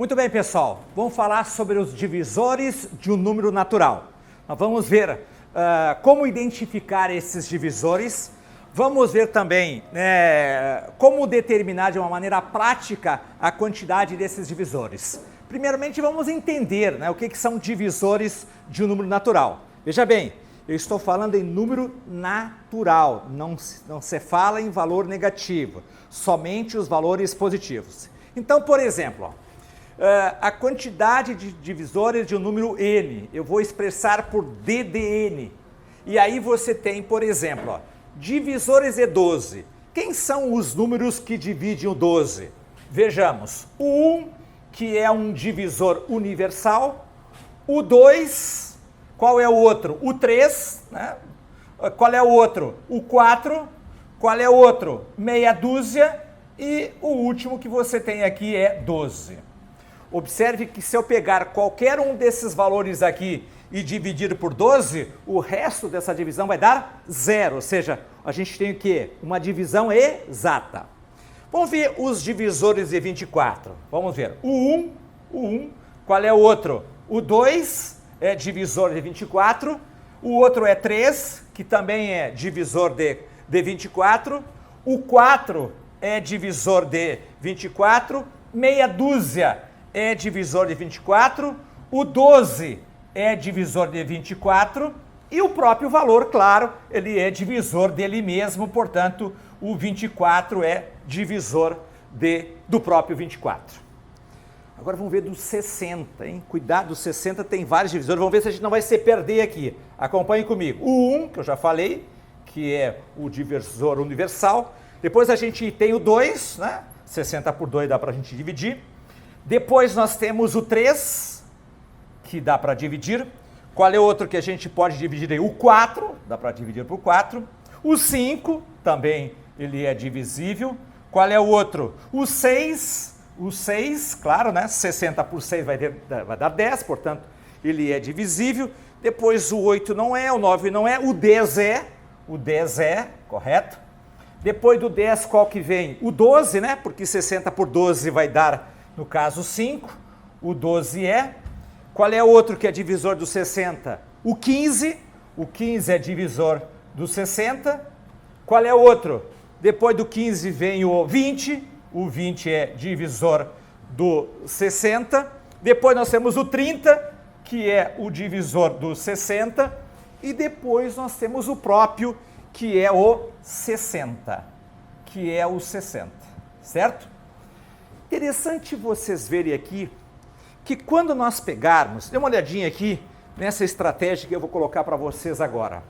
Muito bem, pessoal. Vamos falar sobre os divisores de um número natural. Nós vamos ver como identificar esses divisores. Vamos ver também como determinar de uma maneira prática a quantidade desses divisores. Primeiramente, vamos entender o que são divisores de um número natural. Veja bem, eu estou falando em número natural, não se fala em valor negativo, somente os valores positivos. Então, por exemplo, a quantidade de divisores de um número n, eu vou expressar por d de n. E aí você tem, por exemplo, divisores de 12. Quem são os números que dividem o 12? Vejamos, o 1, que é um divisor universal, o 2, qual é o outro? O 3, né? Qual é o outro? O 4, qual é o outro? Meia dúzia, e o último que você tem aqui é 12. Observe que se eu pegar qualquer um desses valores aqui e dividir por 12, o resto dessa divisão vai dar 0, ou seja, a gente tem o quê? Uma divisão exata. Vamos ver os divisores de 24. Vamos ver. O 1, qual é o outro? O 2 é divisor de 24, o outro é 3, que também é divisor de 24, o 4 é divisor de 24, meia dúzia é divisor de 24, o 12 é divisor de 24 e o próprio valor, claro, ele é divisor dele mesmo, portanto, o 24 é divisor do próprio 24. Agora vamos ver do 60, hein? Cuidado, o 60 tem vários divisores, vamos ver se a gente não vai se perder aqui. Acompanhe comigo. O 1, que eu já falei, que é o divisor universal. Depois a gente tem o 2, né? 60 por 2 dá para a gente dividir. Depois nós temos o 3, que dá para dividir. Qual é o outro que a gente pode dividir aí? O 4, dá para dividir por 4. O 5, também ele é divisível. Qual é o outro? O 6, claro, né? 60 por 6 vai dar 10, portanto, ele é divisível. Depois o 8 não é, o 9 não é, o 10 é, correto? Depois do 10, qual que vem? O 12, né? Porque 60 por 12 vai dar, no caso, 5. O 12 é. Qual é o outro que é divisor do 60? O 15. O 15 é divisor do 60. Qual é o outro? Depois do 15 vem o 20. O 20 é divisor do 60. Depois nós temos o 30, que é o divisor do 60. E depois nós temos o próprio, que é o 60. Certo? Interessante vocês verem aqui que quando nós pegarmos, dê uma olhadinha aqui nessa estratégia que eu vou colocar para vocês agora.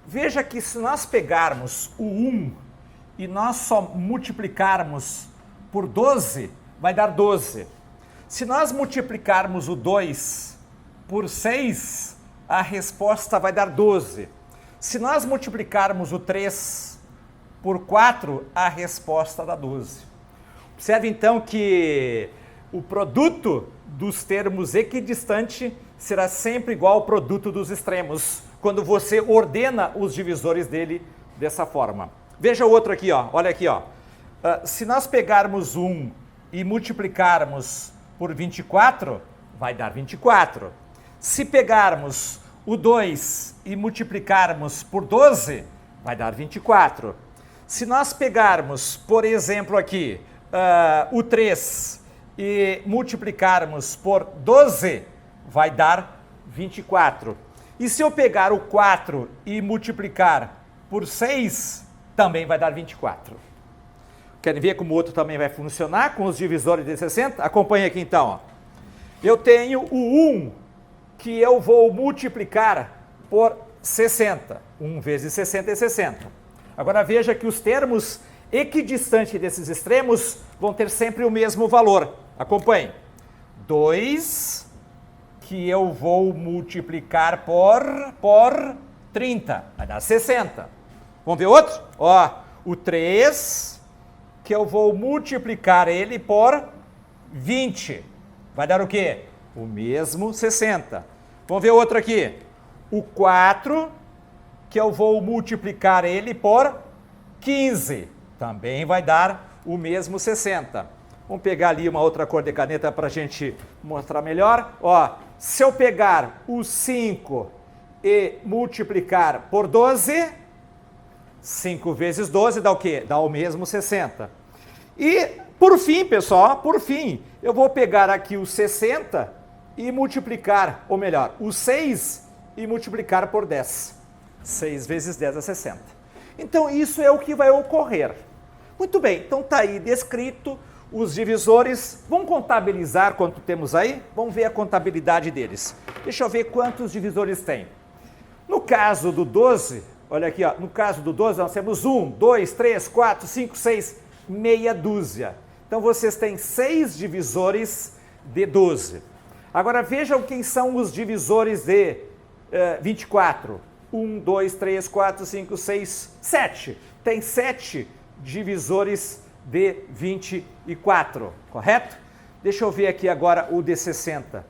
Veja que se nós pegarmos o 1 e nós só multiplicarmos por 12, vai dar 12. Se nós multiplicarmos o 2 por 6, a resposta vai dar 12. Se nós multiplicarmos o 3 por 4, a resposta dá 12. Observe então que o produto dos termos equidistante será sempre igual ao produto dos extremos, quando você ordena os divisores dele dessa forma. Veja o outro aqui, ó. Olha aqui, ó. Se nós pegarmos 1 e multiplicarmos por 24, vai dar 24. Se pegarmos o 2 e multiplicarmos por 12, vai dar 24. Se nós pegarmos, por exemplo, aqui, o 3 e multiplicarmos por 12, vai dar 24. E se eu pegar o 4 e multiplicar por 6, também vai dar 24. Querem ver como o outro também vai funcionar com os divisores de 60? Acompanhe aqui então. Ó. Eu tenho o 1, que eu vou multiplicar por 60. 1 vezes 60 é 60. Agora veja que os termos equidistantes desses extremos vão ter sempre o mesmo valor. Acompanhe. 2, que eu vou multiplicar por 30. Vai dar 60. Vamos ver outro? Ó, o 3, que eu vou multiplicar ele por 20. Vai dar o quê? O mesmo 60. Vamos ver outro aqui. O 4, que eu vou multiplicar ele por 15. Também vai dar o mesmo 60. Vamos pegar ali uma outra cor de caneta para a gente mostrar melhor. Ó, se eu pegar o 5 e multiplicar por 12, 5 vezes 12 dá o quê? Dá o mesmo 60. E, por fim, pessoal, por fim, eu vou pegar aqui o 60 e multiplicar, ou melhor, o 6 e multiplicar por 10. 6 vezes 10 é 60. Então, isso é o que vai ocorrer. Muito bem, então está aí descrito os divisores. Vamos contabilizar quanto temos aí? Vamos ver a contabilidade deles. Deixa eu ver quantos divisores tem. No caso do 12, olha aqui, ó, no caso do 12 nós temos 1, 2, 3, 4, 5, 6, meia dúzia. Então vocês têm 6 divisores de 12. Agora vejam quem são os divisores de 24. 1, 2, 3, 4, 5, 6, 7. Tem 7 divisores de 24, correto? Deixa eu ver aqui agora o de 60.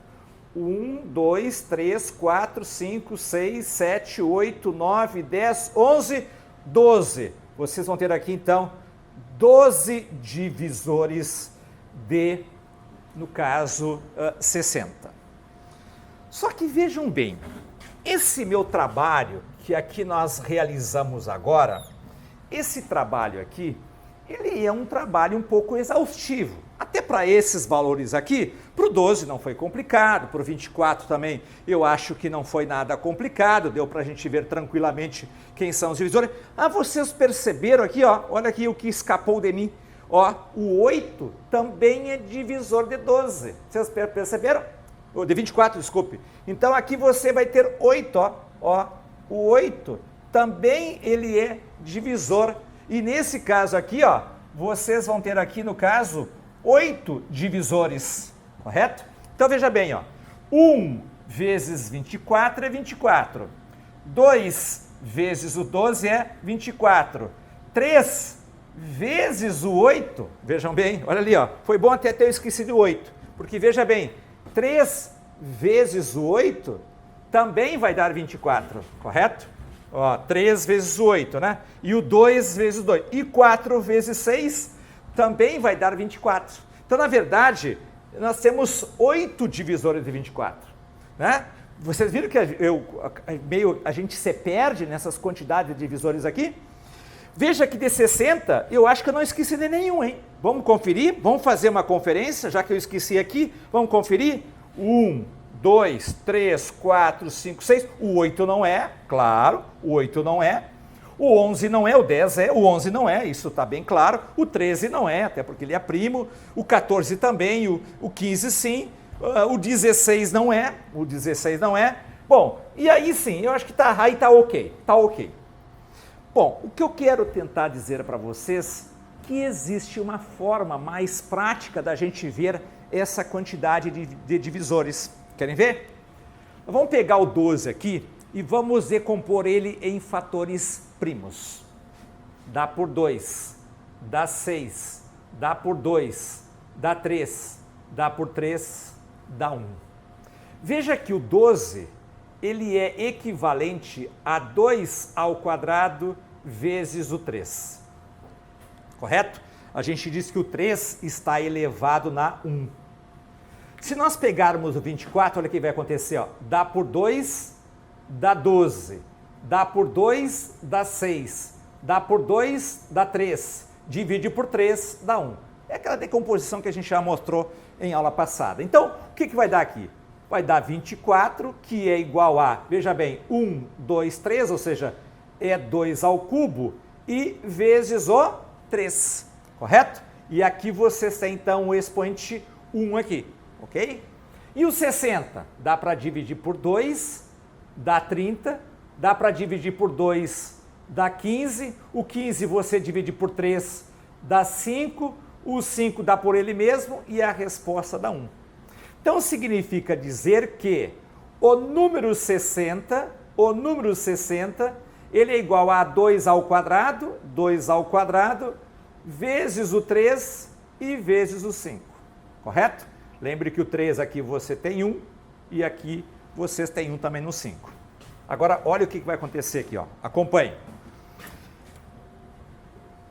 1, 2, 3, 4, 5, 6, 7, 8, 9, 10, 11, 12. Vocês vão ter aqui, então, 12 divisores de, no caso, 60. Só que vejam bem, esse meu trabalho, que aqui nós realizamos agora, esse trabalho aqui, ele é um trabalho um pouco exaustivo. Até para esses valores aqui, para o 12 não foi complicado, para o 24 também eu acho que não foi nada complicado, deu para a gente ver tranquilamente quem são os divisores. Ah, vocês perceberam aqui, ó, olha aqui o que escapou de mim. Ó, o 8 também é divisor de 12. Vocês perceberam? De 24, desculpe. Então aqui você vai ter 8, ó, o 8 também ele é divisor. E nesse caso aqui, ó, vocês vão ter aqui no caso 8 divisores, correto? Então veja bem, ó, 1 vezes 24 é 24, 2 vezes o 12 é 24, 3 vezes o 8, vejam bem, olha ali, ó, foi bom até ter esquecido o 8, porque veja bem, 3 vezes o 8 também vai dar 24, correto? Ó, 3 vezes o 8, né? E o 2 vezes o 2. E 4 vezes 6 também vai dar 24. Então, na verdade, nós temos 8 divisores de 24, né? Vocês viram que a gente se perde nessas quantidades de divisores aqui? Veja que de 60, eu acho que eu não esqueci de nenhum, hein? Vamos conferir? Vamos fazer uma conferência, já que eu esqueci aqui. Vamos conferir? 1, 2, 3, 4, 5, 6. O 8 não é, claro, o 8 não é. O 11 não é, o 10 é, o 11 não é, isso está bem claro. O 13 não é, até porque ele é primo. O 14 também, o 15 sim. O 16 não é, o 16 não é. Bom, e aí sim, eu acho que aí tá ok, tá ok. Bom, o que eu quero tentar dizer para vocês é que existe uma forma mais prática da gente ver essa quantidade de divisores. Querem ver? Vamos pegar o 12 aqui e vamos decompor ele em fatores primos. Dá por 2, dá 6, dá por 2, dá 3, dá por 3, dá 1. Veja que o 12, ele é equivalente a 2 ao quadrado vezes o 3. Correto? A gente diz que o 3 está elevado na 1. Se nós pegarmos o 24, olha o que vai acontecer, ó. Dá por 2, dá 12. Dá por 2, dá 6. Dá por 2, dá 3. Divide por 3, dá 1. É aquela decomposição que a gente já mostrou em aula passada. Então, o que vai dar aqui? Vai dar 24, que é igual a, veja bem, 1, 2, 3, ou seja, é 2 ao cubo, e vezes o 3, correto? E aqui vocês têm, então, o expoente 1 aqui, ok? E o 60? Dá para dividir por 2, dá 30, dá para dividir por 2, dá 15, o 15 você divide por 3, dá 5, o 5 dá por ele mesmo, e a resposta dá 1. Então, significa dizer que o número 60, ele é igual a 2 ao quadrado, vezes o 3 e vezes o 5, correto? Lembre que o 3 aqui você tem 1 e aqui vocês têm 1 também no 5. Agora, olha o que vai acontecer aqui, ó. Acompanhe.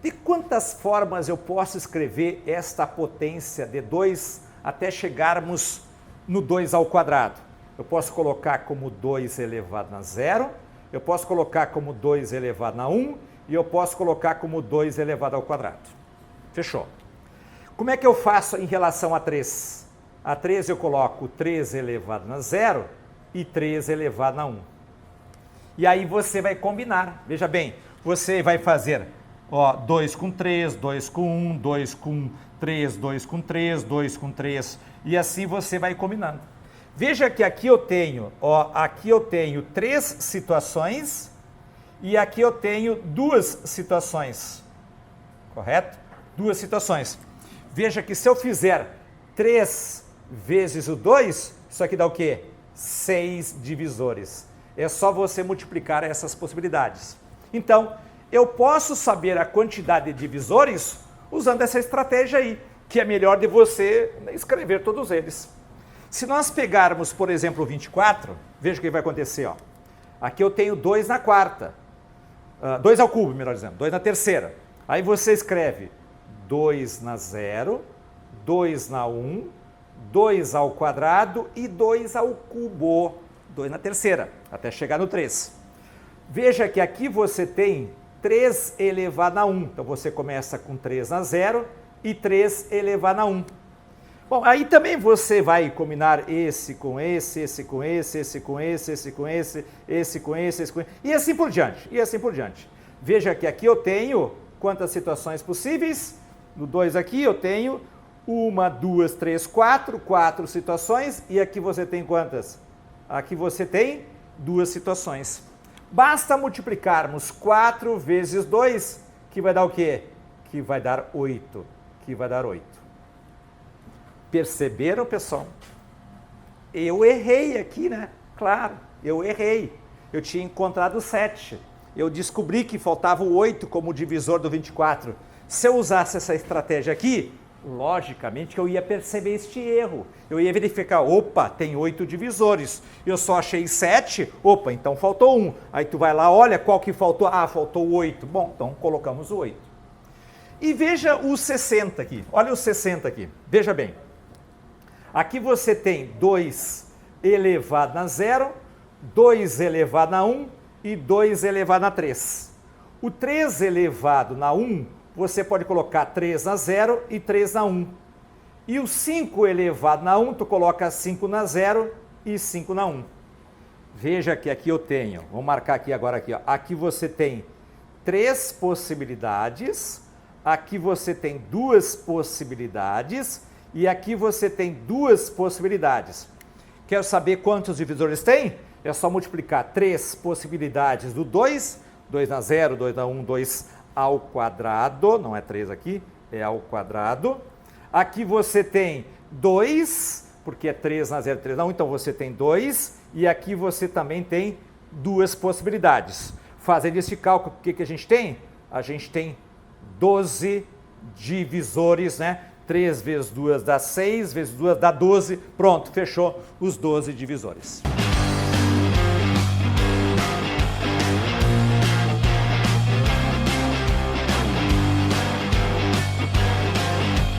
De quantas formas eu posso escrever esta potência de 2 até chegarmos no 2 ao quadrado? Eu posso colocar como 2 elevado a 0, eu posso colocar como 2 elevado a 1 e eu posso colocar como 2 elevado ao quadrado. Fechou. Como é que eu faço em relação a 3? A 3 eu coloco 3 elevado a 0 e 3 elevado a 1. E aí você vai combinar. Veja bem, você vai fazer 2 com 3, 2 com 1, 2 com 3, 2 com 3, 2 com 3. E assim você vai combinando. Veja que aqui eu tenho, aqui eu tenho 3 situações e aqui eu tenho 2 situações. Correto? 2 situações. Veja que se eu fizer 3 vezes o 2, isso aqui dá o quê? 6 divisores. É só você multiplicar essas possibilidades. Então, eu posso saber a quantidade de divisores usando essa estratégia aí, que é melhor de você escrever todos eles. Se nós pegarmos, por exemplo, o 24, veja o que vai acontecer. Aqui eu tenho 2 na quarta, 2 ao cubo, melhor dizendo, 2 na terceira. Aí você escreve 2 na 0, 2 na 1, 2 ao quadrado e 2 ao cubo, 2 na terceira, até chegar no 3. Veja que aqui você tem 3 elevado a 1, então você começa com 3 na 0 e 3 elevado a 1. Bom, aí também você vai combinar esse com esse, esse com esse, esse com esse, esse com esse, esse com esse, esse com esse, e assim por diante, e assim por diante. Veja que aqui eu tenho quantas situações possíveis? No 2 aqui eu tenho 1, 2, 3, 4 situações, e aqui você tem quantas? Aqui você tem 2 situações. Basta multiplicarmos 4 vezes 2, que vai dar o quê? Que vai dar 8, que vai dar 8. Perceberam, pessoal? Eu errei aqui, né? Claro, eu errei. Eu tinha encontrado 7. Eu descobri que faltava o 8 como divisor do 24. Se eu usasse essa estratégia aqui, logicamente que eu ia perceber este erro. Eu ia verificar, opa, tem 8 divisores. Eu só achei 7, opa, então faltou 1. Aí tu vai lá, olha qual que faltou. Ah, faltou 8. Bom, então colocamos o 8. E veja o 60 aqui. Olha o 60 aqui. Veja bem. Aqui você tem 2 elevado a 0, 2 elevado a 1 e 2 elevado a 3. O 3 elevado na 1, você pode colocar 3 na 0 e 3 na 1. E o 5 elevado na 1, tu coloca 5 na 0 e 5 na 1. Veja que aqui eu tenho, vou marcar aqui agora, aqui, aqui você tem 3 possibilidades, aqui você tem 2 possibilidades, e aqui você tem 2 possibilidades. Quer saber quantos divisores tem? É só multiplicar 3 possibilidades do 2, 2 na 0, 2 na 1, 2 ao quadrado, não é 3 aqui, é ao quadrado. Aqui você tem 2, porque é 3 na 0, 3 na 1, então você tem 2, e aqui você também tem 2 possibilidades. Fazendo esse cálculo, o que a gente tem? A gente tem 12 divisores, né? 3 vezes 2 dá 6, vezes 2 dá 12, pronto, fechou os 12 divisores.